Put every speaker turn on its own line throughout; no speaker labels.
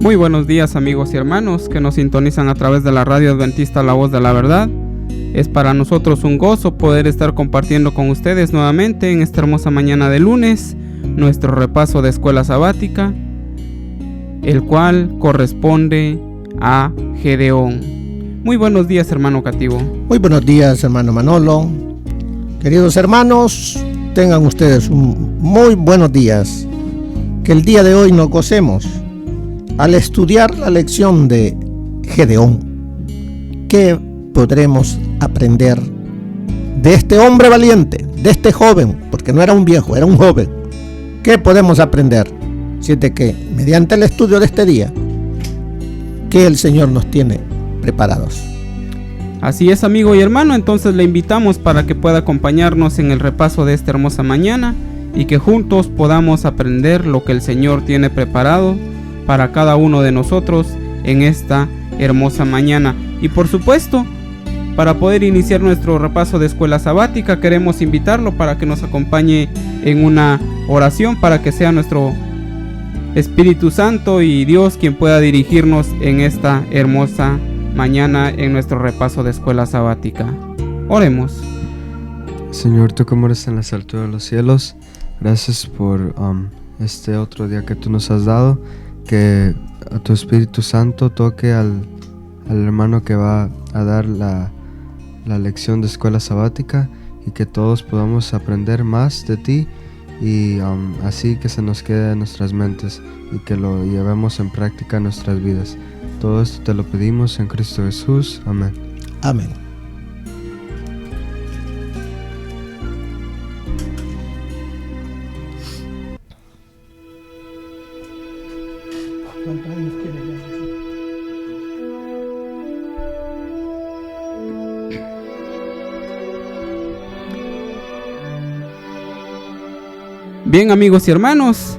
Muy buenos días, amigos y hermanos que nos sintonizan a través de la radio adventista La Voz de la Verdad. Es para nosotros un gozo poder estar compartiendo con ustedes nuevamente en esta hermosa mañana de lunes nuestro repaso de escuela sabática, el cual corresponde a Gedeón. Muy buenos días, hermano Cativo.
Muy buenos días, hermano Manolo. Queridos hermanos, tengan ustedes un muy buenos días. Que el día de hoy nos gocemos al estudiar la lección de Gedeón. ¿Qué podremos aprender de este hombre valiente, de este joven? Porque no era un viejo, era un joven. ¿Qué podemos aprender? Si es de que mediante el estudio de este día, que el Señor nos tiene preparados.
Así es, amigo y hermano, entonces le invitamos para que pueda acompañarnos en el repaso de esta hermosa mañana y que juntos podamos aprender lo que el Señor tiene preparado para cada uno de nosotros en esta hermosa mañana. Y por supuesto, para poder iniciar nuestro repaso de escuela sabática, queremos invitarlo para que nos acompañe en una oración, para que sea nuestro Espíritu Santo y Dios quien pueda dirigirnos en esta hermosa mañana en nuestro repaso de escuela sabática. Oremos.
Señor, tú que moras en las alturas de los cielos, gracias por este otro día que tú nos has dado. Que a tu Espíritu Santo toque al hermano que va a dar la lección de escuela sabática, y que todos podamos aprender más de ti, y así que se nos quede en nuestras mentes y que lo llevemos en práctica en nuestras vidas. Todo esto te lo pedimos en Cristo Jesús. Amén.
Amén.
Bien, amigos y hermanos,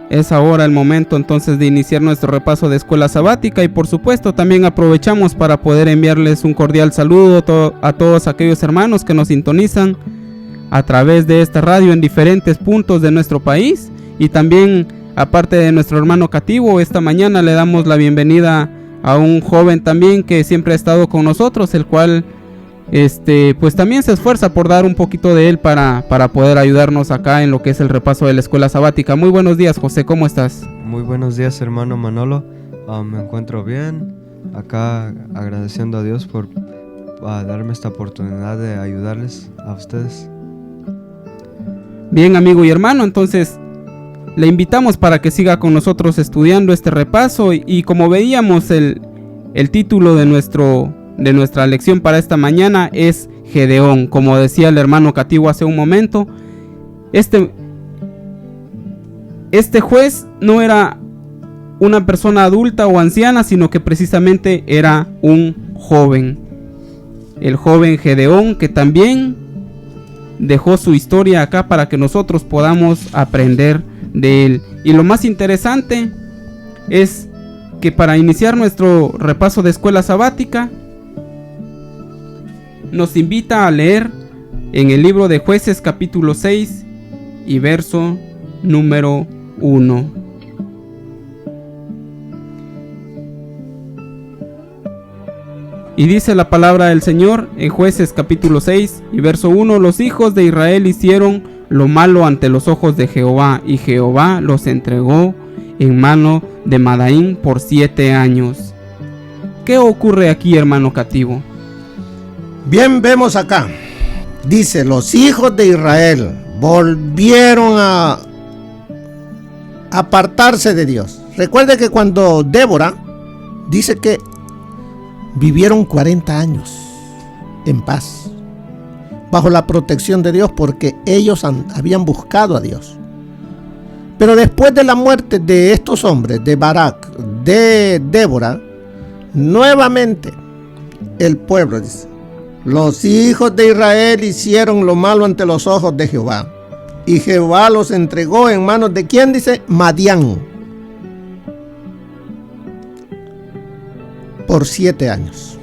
es ahora el momento entonces de iniciar nuestro repaso de escuela sabática, y por supuesto también aprovechamos para poder enviarles un cordial saludo a todos aquellos hermanos que nos sintonizan a través de esta radio en diferentes puntos de nuestro país. Y también, aparte de nuestro hermano Cativo, esta mañana le damos la bienvenida a un joven también que siempre ha estado con nosotros, el cual pues también se esfuerza por dar un poquito de él para poder ayudarnos acá en lo que es el repaso de la escuela sabática. Muy buenos días, José, ¿cómo estás?
Muy buenos días, hermano Manolo. Me encuentro bien, acá agradeciendo a Dios por darme esta oportunidad de ayudarles a ustedes.
Bien, amigo y hermano, entonces le invitamos para que siga con nosotros estudiando este repaso, y como veíamos, el título de nuestra lección para esta mañana es Gedeón. Como decía el hermano Cativo hace un momento, este juez no era una persona adulta o anciana, sino que precisamente era un joven. El joven Gedeón, que también dejó su historia acá para que nosotros podamos aprender de él. Y lo más interesante es que para iniciar nuestro repaso de escuela sabática, nos invita a leer en el libro de Jueces capítulo 6 y verso número 1. Y dice la palabra del Señor en Jueces capítulo 6 y verso 1: los hijos de Israel hicieron lo malo ante los ojos de Jehová, y Jehová los entregó en mano de Madaín por 7 años. ¿Qué ocurre aquí, hermano Cativo?
Bien, vemos acá, dice, los hijos de Israel volvieron a apartarse de Dios. Recuerde que cuando Débora dice que vivieron 40 años en paz, bajo la protección de Dios, porque ellos habían buscado a Dios. Pero después de la muerte de estos hombres, de Barak, de Débora, nuevamente el pueblo dice, los hijos de Israel hicieron lo malo ante los ojos de Jehová, y Jehová los entregó en manos de ¿quién? Dice, Madián, por 7 años.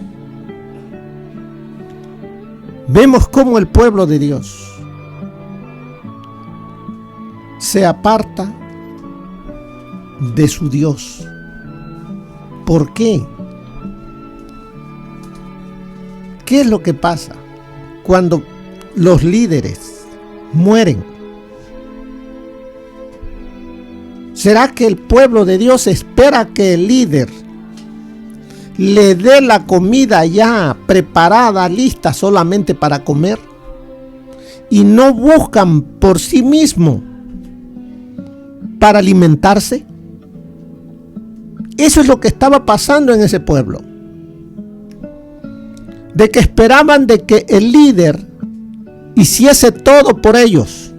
Vemos cómo el pueblo de Dios se aparta de su Dios. ¿Por qué? ¿Qué es lo que pasa cuando los líderes mueren? ¿Será que el pueblo de Dios espera que el líder le dé la comida ya preparada, lista solamente para comer? Y no buscan por sí mismo para alimentarse. Eso es lo que estaba pasando en ese pueblo. De que esperaban de que el líder hiciese todo por ellos.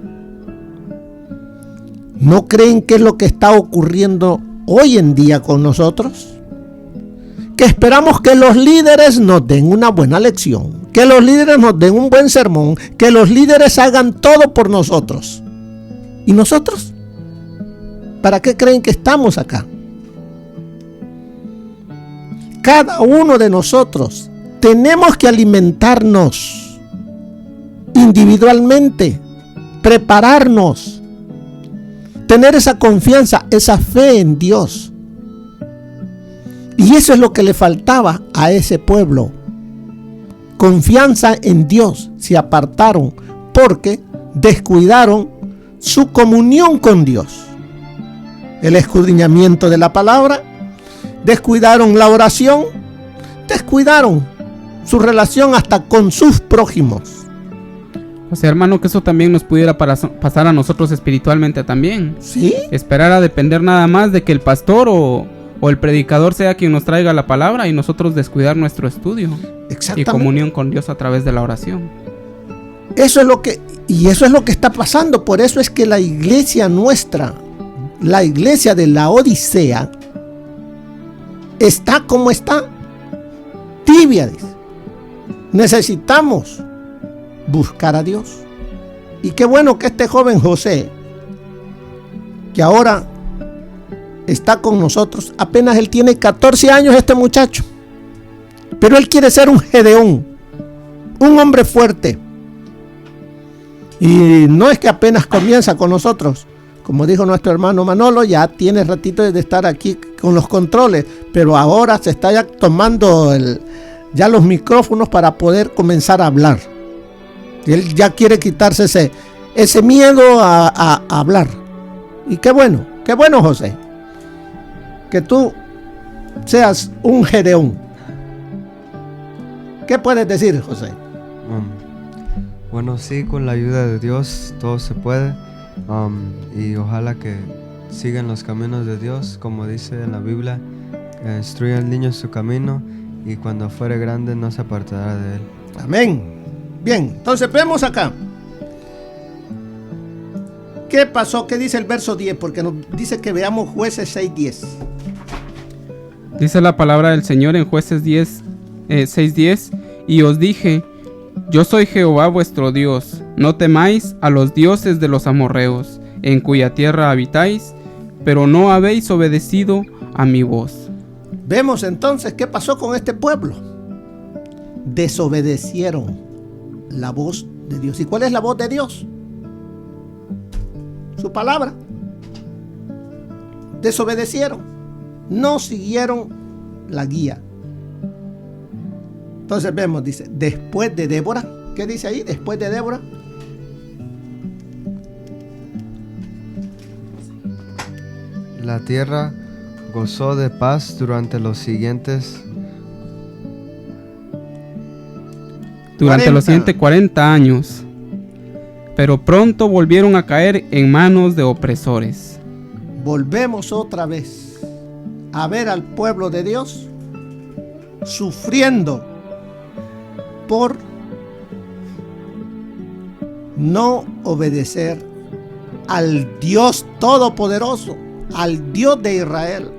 ¿No creen que es lo que está ocurriendo hoy en día con nosotros? Que esperamos que los líderes nos den una buena lección, que los líderes nos den un buen sermón, que los líderes hagan todo por nosotros. ¿Y nosotros? ¿Para qué creen que estamos acá? Cada uno de nosotros tenemos que alimentarnos individualmente, prepararnos, tener esa confianza, esa fe en Dios. Y eso es lo que le faltaba a ese pueblo. Confianza en Dios. Se apartaron porque descuidaron su comunión con Dios. El escudriñamiento de la palabra, descuidaron la oración, descuidaron su relación hasta con sus prójimos.
O sea, hermano, que eso también nos pudiera pasar a nosotros espiritualmente también.
¿Sí?
Esperar a depender nada más de que el pastor o el predicador sea quien nos traiga la palabra y nosotros descuidar nuestro estudio y comunión con Dios a través de la oración.
Eso es lo que está pasando. Por eso es que la iglesia nuestra, la iglesia de la Odisea, está como está, tibia. Necesitamos buscar a Dios. Y qué bueno que este joven José, que ahora está con nosotros, apenas él tiene 14 años, este muchacho, pero él quiere ser un Gedeón, un hombre fuerte. Y no es que apenas comienza con nosotros, como dijo nuestro hermano Manolo, ya tiene ratito de estar aquí con los controles, pero ahora se está ya tomando ya los micrófonos para poder comenzar a hablar. Y él ya quiere quitarse ese miedo a hablar. Y qué bueno José, que tú seas un Gedeón. ¿Qué puedes decir, José?
Bueno, sí, con la ayuda de Dios todo se puede. Y ojalá que sigan los caminos de Dios, como dice en la Biblia, instruye al niño en su camino y cuando fuere grande no se apartará de él.
Amén. Bien, entonces vemos acá. ¿Qué pasó? ¿Qué dice el verso 10? Porque nos dice que veamos Jueces 6:10.
Dice la palabra del Señor en Jueces 6:10: y os dije, yo soy Jehová vuestro Dios, no temáis a los dioses de los amorreos, en cuya tierra habitáis, pero no habéis obedecido a mi voz.
Vemos entonces qué pasó con este pueblo. Desobedecieron la voz de Dios. ¿Y cuál es la voz de Dios? Su palabra. Desobedecieron. No siguieron la guía. Entonces vemos, dice, después de Débora. ¿Qué dice ahí? Después de Débora.
La tierra gozó de paz durante los siguientes
40 años, pero pronto volvieron a caer en manos de opresores.
Volvemos otra vez a ver al pueblo de Dios sufriendo por no obedecer al Dios Todopoderoso, al Dios de Israel.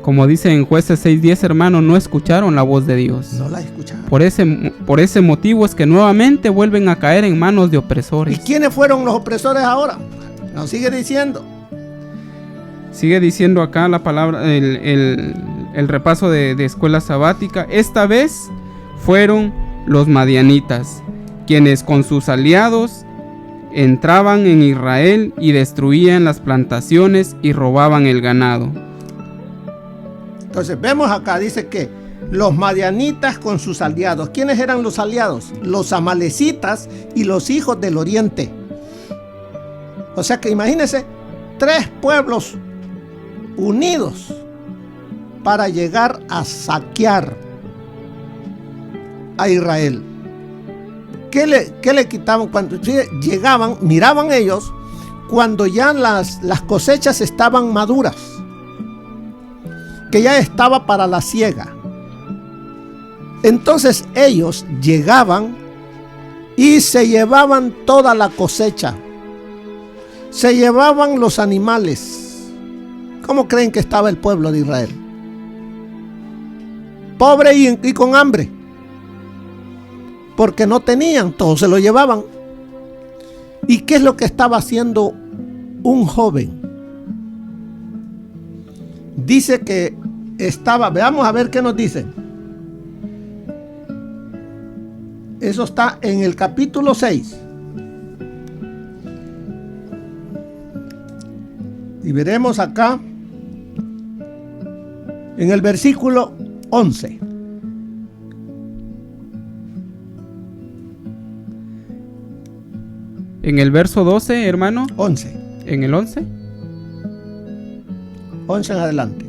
Como dice en Jueces 6:10, hermano, no escucharon la voz de Dios.
No la escucharon.
Por ese motivo es que nuevamente vuelven a caer en manos de opresores.
¿Y quiénes fueron los opresores ahora? Nos sigue diciendo.
Sigue diciendo acá la palabra, el repaso de escuela sabática. Esta vez fueron los madianitas, quienes con sus aliados entraban en Israel y destruían las plantaciones y robaban el ganado.
Entonces vemos acá, dice que los madianitas con sus aliados. ¿Quiénes eran los aliados? Los amalecitas y los hijos del oriente. O sea que imagínense, 3 pueblos unidos para llegar a saquear a Israel. ¿Qué le quitaban? Cuando llegaban, miraban ellos cuando ya las cosechas estaban maduras, que ya estaba para la siega. Entonces ellos llegaban y se llevaban toda la cosecha, se llevaban los animales. ¿Cómo creen que estaba el pueblo de Israel? Pobre y con hambre, porque no tenían, todo se lo llevaban. ¿Y qué es lo que estaba haciendo un joven? Dice que estaba, veamos a ver qué nos dice. Eso está en el capítulo 6. Y veremos acá en el versículo 11.
En el verso 12, hermano.
11.
En el 11.
11 en adelante.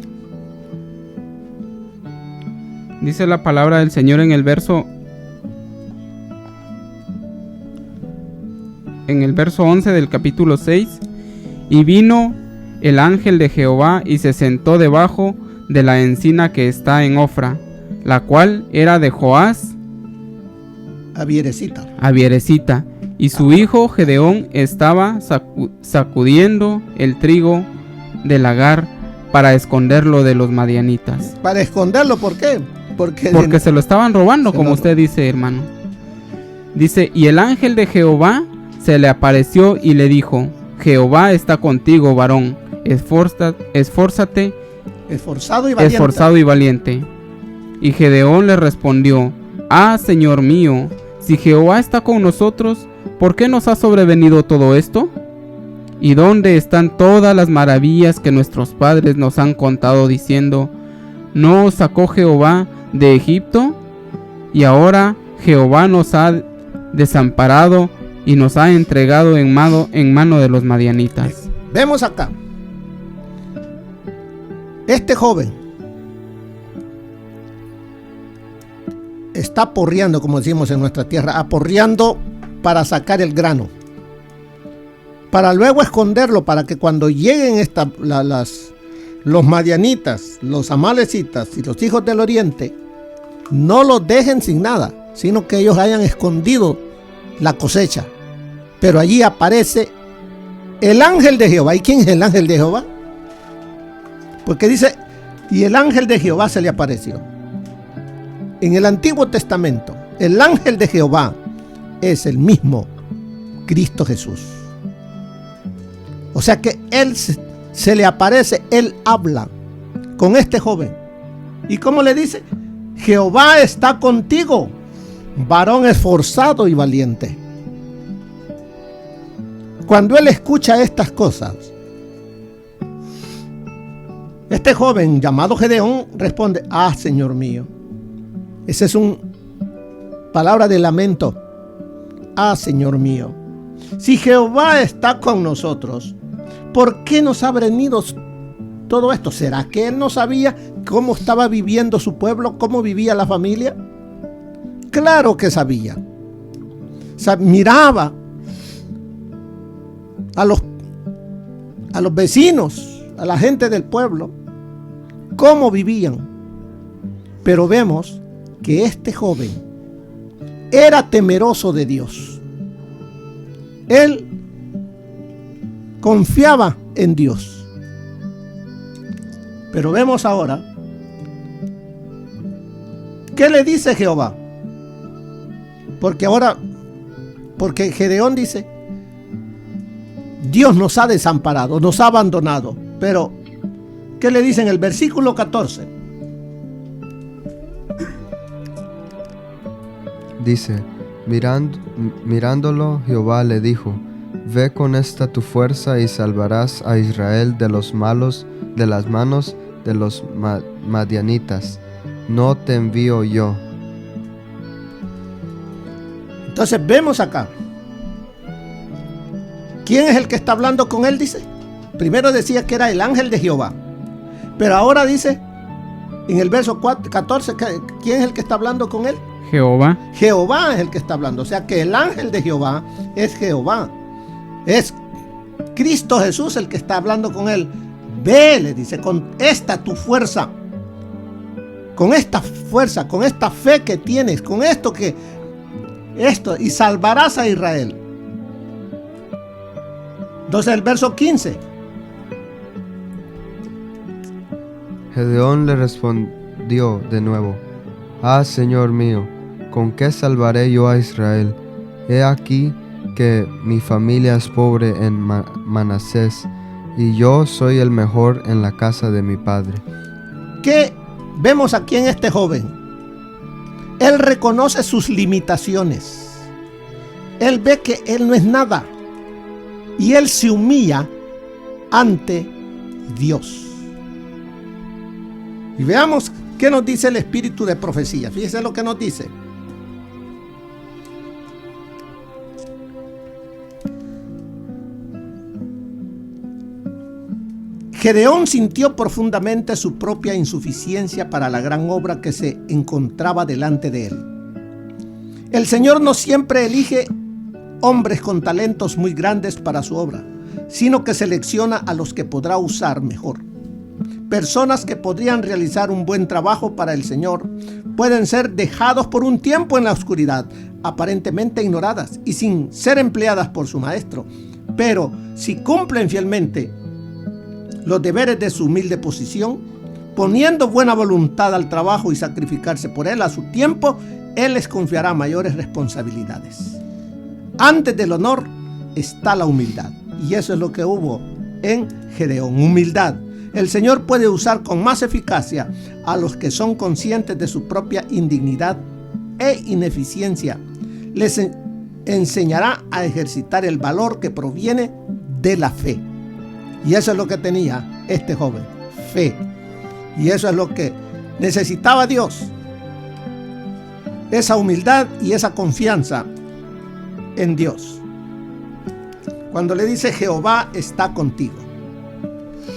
Dice la palabra del Señor en el verso 11 del capítulo 6. Y vino el ángel de Jehová y se sentó debajo de la encina que está en Ofra, la cual era de Joás Avieresita, y su hijo Gedeón estaba sacudiendo el trigo del lagar para esconderlo de los madianitas.
¿Para esconderlo? ¿Por qué?
Porque se lo estaban robando, como usted dice, hermano. Dice, y el ángel de Jehová se le apareció y le dijo: Jehová está contigo, varón, esfórzate, esforzado y valiente. Y Gedeón le respondió: Ah, Señor mío, si Jehová está con nosotros, ¿por qué nos ha sobrevenido todo esto? ¿Y dónde están todas las maravillas que nuestros padres nos han contado diciendo: ¿No os sacó Jehová de Egipto? Y ahora Jehová nos ha desamparado y nos ha entregado en mano de los madianitas.
Vemos acá, este joven está aporreando, como decimos en nuestra tierra, aporreando para sacar el grano, para luego esconderlo, para que cuando lleguen los madianitas, los amalecitas y los hijos del oriente, no los dejen sin nada, sino que ellos hayan escondido la cosecha. Pero allí aparece el ángel de Jehová. ¿Y quién es el ángel de Jehová? Porque dice, y el ángel de Jehová se le apareció. En el Antiguo Testamento, el ángel de Jehová es el mismo Cristo Jesús. O sea que él se le aparece, él habla con este joven. ¿Y cómo le dice? Jehová está contigo, varón esforzado y valiente. Cuando él escucha estas cosas, este joven llamado Gedeón responde: Ah, Señor mío. Esa es una palabra de lamento. Ah, Señor mío, si Jehová está con nosotros, ¿por qué nos ha venido todo esto? ¿Será que él no sabía cómo estaba viviendo su pueblo, cómo vivía la familia? Claro que sabía. Miraba a los vecinos, a la gente del pueblo, cómo vivían. Pero vemos que este joven era temeroso de Dios. Él confiaba en Dios. Pero vemos ahora, ¿qué le dice Jehová? Porque Gedeón dice: Dios nos ha desamparado, nos ha abandonado. Pero, ¿qué le dice en el versículo 14?
Dice, mirándolo, Jehová le dijo: Ve con esta tu fuerza y salvarás a Israel de los malos, de las manos de los madianitas. No te envío yo.
Entonces vemos acá. ¿Quién es el que está hablando con él? Dice. Primero decía que era el ángel de Jehová. Pero ahora dice, en el verso 14, ¿quién es el que está hablando con él?
Jehová.
Jehová es el que está hablando. O sea que el ángel de Jehová es Jehová. Es Cristo Jesús el que está hablando con él. Ve, le dice, con esta tu fuerza. Con esta fuerza, con esta fe que tienes, con esto, y salvarás a Israel. Entonces el verso 15.
Gedeón le respondió de nuevo: Ah, Señor mío, ¿con qué salvaré yo a Israel? He aquí que mi familia es pobre en Manasés, y yo soy el mejor en la casa de mi padre.
¿Qué vemos aquí en este joven? Él reconoce sus limitaciones. Él ve que él no es nada. Y él se humilla ante Dios. Y veamos qué nos dice el espíritu de profecía. Fíjese lo que nos dice. Gedeón sintió profundamente su propia insuficiencia para la gran obra que se encontraba delante de él. El Señor no siempre elige hombres con talentos muy grandes para su obra, sino que selecciona a los que podrá usar mejor. Personas que podrían realizar un buen trabajo para el Señor pueden ser dejados por un tiempo en la oscuridad, aparentemente ignoradas y sin ser empleadas por su maestro. Pero si cumplen fielmente los deberes de su humilde posición, poniendo buena voluntad al trabajo y sacrificarse por él a su tiempo, él les confiará mayores responsabilidades. Antes del honor está la humildad, y eso es lo que hubo en Gedeón, humildad. El Señor puede usar con más eficacia a los que son conscientes de su propia indignidad e ineficiencia. Les enseñará a ejercitar el valor que proviene de la fe. Y eso es lo que tenía este joven, fe. Y eso es lo que necesitaba Dios. Esa humildad y esa confianza en Dios. Cuando le dice Jehová está contigo.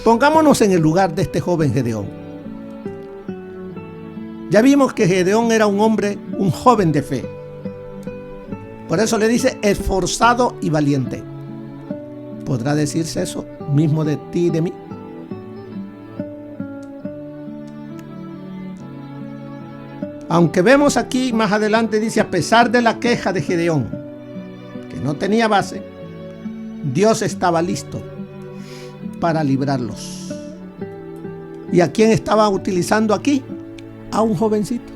Pongámonos en el lugar de este joven Gedeón. Ya vimos que Gedeón era un hombre, un joven de fe. Por eso le dice esforzado y valiente. ¿Podrá decirse eso mismo de ti y de mí? Aunque vemos aquí más adelante, dice, a pesar de la queja de Gedeón, que no tenía base, Dios estaba listo para librarlos. ¿Y a quién estaba utilizando aquí? A un jovencito.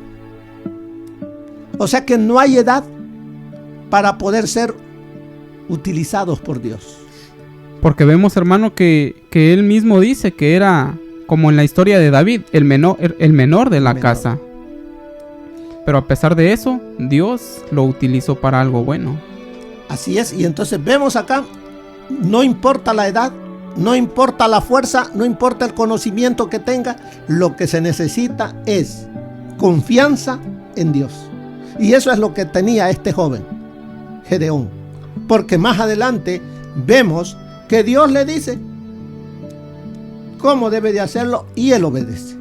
O sea que no hay edad para poder ser utilizados por Dios.
Porque vemos, hermano, que él mismo dice que era como en la historia de David, el menor de la casa. Pero a pesar de eso, Dios lo utilizó para algo bueno.
Así es, y entonces vemos acá, no importa la edad, no importa la fuerza, no importa el conocimiento que tenga, lo que se necesita es confianza en Dios. Y eso es lo que tenía este joven, Gedeón. Porque más adelante vemos que Dios le dice cómo debe de hacerlo y él obedece.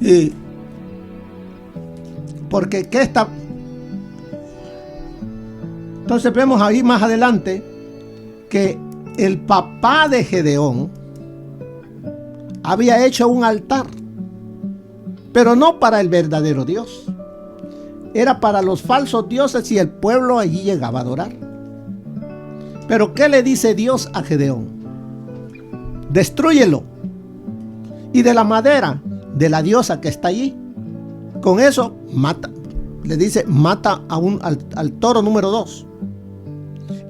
Y porque ¿qué está? Entonces vemos ahí más adelante que el papá de Gedeón había hecho un altar, pero no para el verdadero Dios. Era para los falsos dioses y el pueblo allí llegaba a adorar. Pero ¿qué le dice Dios a Gedeón? Destrúyelo. Y de la madera de la diosa que está allí, con eso mata. Le dice, mata al toro número 2.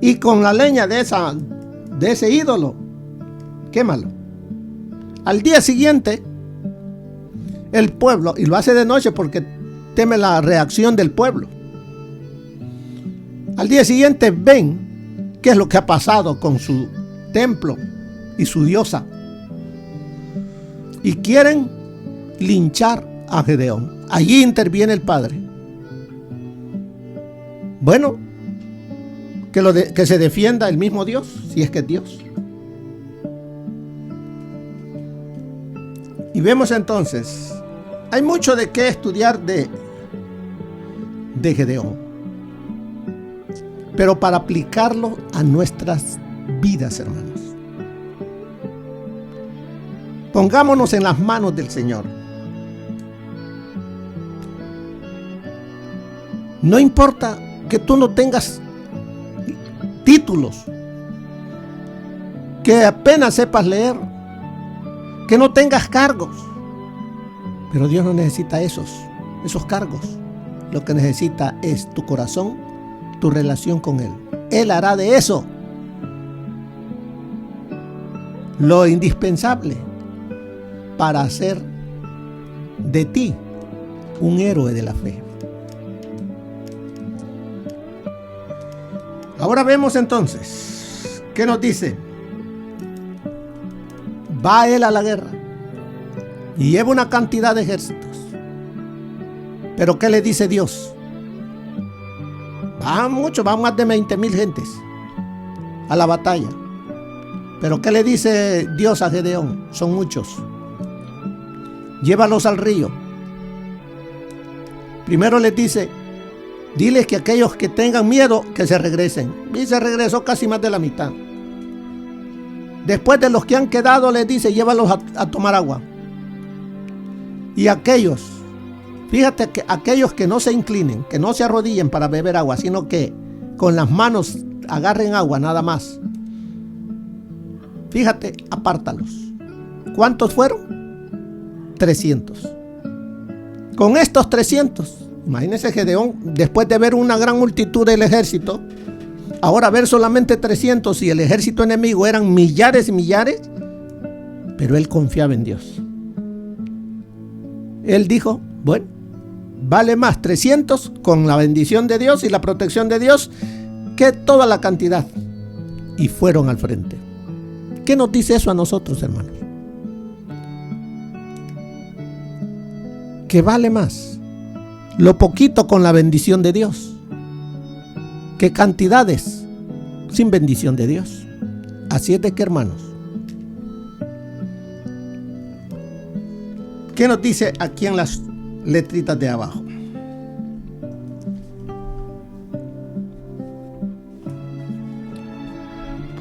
Y con la leña de ese ídolo, quémalo. Al día siguiente, el pueblo, y lo hace de noche porque teme la reacción del pueblo. Al día siguiente ven qué es lo que ha pasado con su templo y su diosa. Y quieren linchar a Gedeón. Allí interviene el padre. Bueno, que se defienda el mismo Dios, si es que es Dios. Y vemos entonces, hay mucho de qué estudiar de Gedeón, pero para aplicarlo a nuestras vidas, hermanos. Pongámonos en las manos del Señor. No importa que tú no tengas títulos, que apenas sepas leer, que no tengas cargos, pero Dios no necesita esos cargos. Lo que necesita es tu corazón, tu relación con Él. Él hará de eso lo indispensable para hacer de ti un héroe de la fe. Ahora vemos entonces, ¿qué nos dice? Va él a la guerra y lleva una cantidad de ejércitos. Pero ¿qué le dice Dios? Van muchos, van más de 20,000 gentes a la batalla. Pero ¿qué le dice Dios a Gedeón? Son muchos. Llévalos al río. Primero les dice, diles que aquellos que tengan miedo, que se regresen. Y se regresó casi más de la mitad. Después de los que han quedado, les dice, llévalos a tomar agua. Y aquellos, fíjate que aquellos que no se inclinen, que no se arrodillen para beber agua, sino que con las manos agarren agua nada más. Fíjate, apártalos. ¿Cuántos fueron? 300. Con estos 300, imagínense Gedeón, después de ver una gran multitud del ejército, ahora ver solamente 300 y el ejército enemigo eran millares y millares, pero él confiaba en Dios. Él dijo, bueno, vale más 300 con la bendición de Dios y la protección de Dios que toda la cantidad. Y fueron al frente. ¿Qué nos dice eso a nosotros, hermanos? Que vale más lo poquito con la bendición de Dios que cantidades sin bendición de Dios. Así es de que, hermanos, ¿qué nos dice aquí en las letritas de abajo?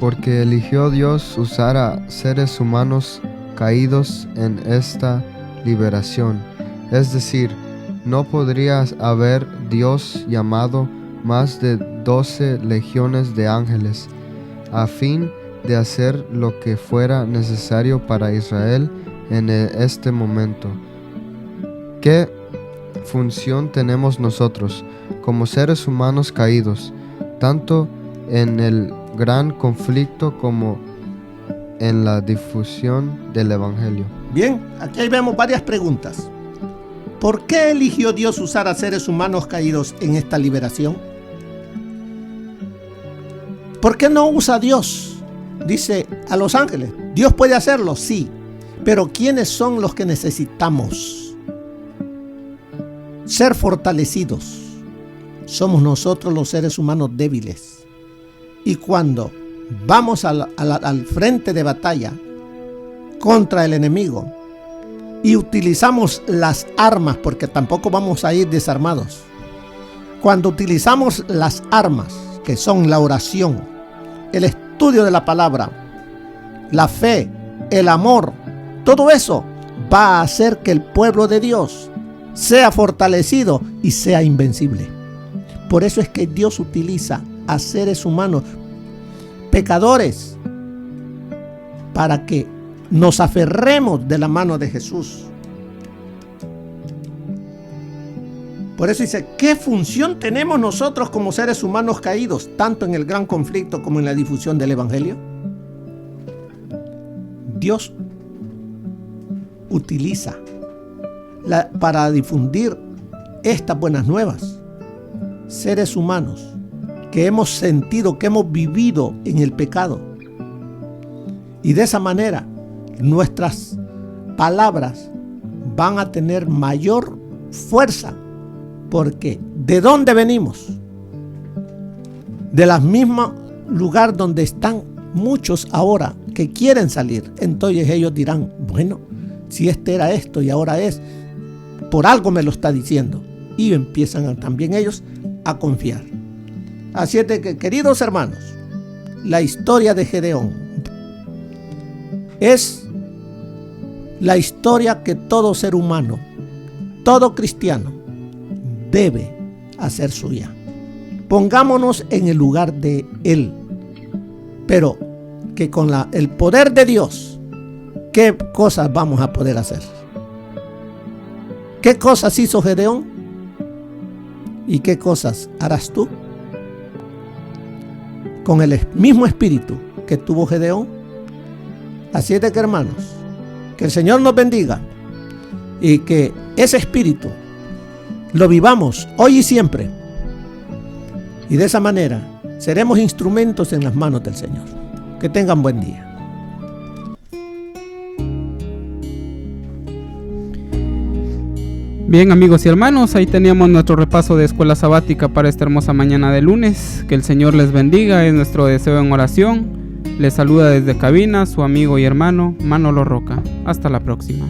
Porque eligió Dios usar a seres humanos caídos en esta liberación. Es decir, no podría haber Dios llamado más de 12 legiones de ángeles, a fin de hacer lo que fuera necesario para Israel en este momento. ¿Qué función tenemos nosotros como seres humanos caídos, tanto en el gran conflicto como en la difusión del Evangelio?
Bien, aquí vemos varias preguntas. ¿Por qué eligió Dios usar a seres humanos caídos en esta liberación? ¿Por qué no usa Dios? Dice a los ángeles. ¿Dios puede hacerlo? Sí. Pero ¿quiénes son los que necesitamos ser fortalecidos? Somos nosotros los seres humanos débiles. Y cuando vamos al frente de batalla contra el enemigo y utilizamos las armas, porque tampoco vamos a ir desarmados. Cuando utilizamos las armas, que son la oración, el estudio de la palabra, la fe, el amor, todo eso va a hacer que el pueblo de Dios sea fortalecido y sea invencible. Por eso es que Dios utiliza a seres humanos pecadores para que nos aferremos de la mano de Jesús. Por eso dice, ¿qué función tenemos nosotros como seres humanos caídos, tanto en el gran conflicto como en la difusión del Evangelio? Dios utiliza para difundir estas buenas nuevas seres humanos que hemos sentido, que hemos vivido en el pecado. Y de esa manera nuestras palabras van a tener mayor fuerza, porque ¿de dónde venimos? De la misma lugar donde están muchos ahora que quieren salir. Entonces ellos dirán, bueno, si este era esto y ahora es, por algo me lo está diciendo. Y empiezan también ellos a confiar. Así es de que, queridos hermanos, la historia de Gedeón es la historia que todo ser humano, todo cristiano, debe hacer suya. Pongámonos en el lugar de él, pero que con el poder de Dios, ¿qué cosas vamos a poder hacer? ¿Qué cosas hizo Gedeón? ¿Y qué cosas harás tú? Con el mismo espíritu que tuvo Gedeón. Así es de que, hermanos, que el Señor nos bendiga y que ese espíritu lo vivamos hoy y siempre. Y de esa manera seremos instrumentos en las manos del Señor. Que tengan buen día.
Bien, amigos y hermanos, ahí teníamos nuestro repaso de escuela sabática para esta hermosa mañana de lunes. Que el Señor les bendiga, es nuestro deseo en oración. Les saluda desde cabina su amigo y hermano Manolo Roca. Hasta la próxima.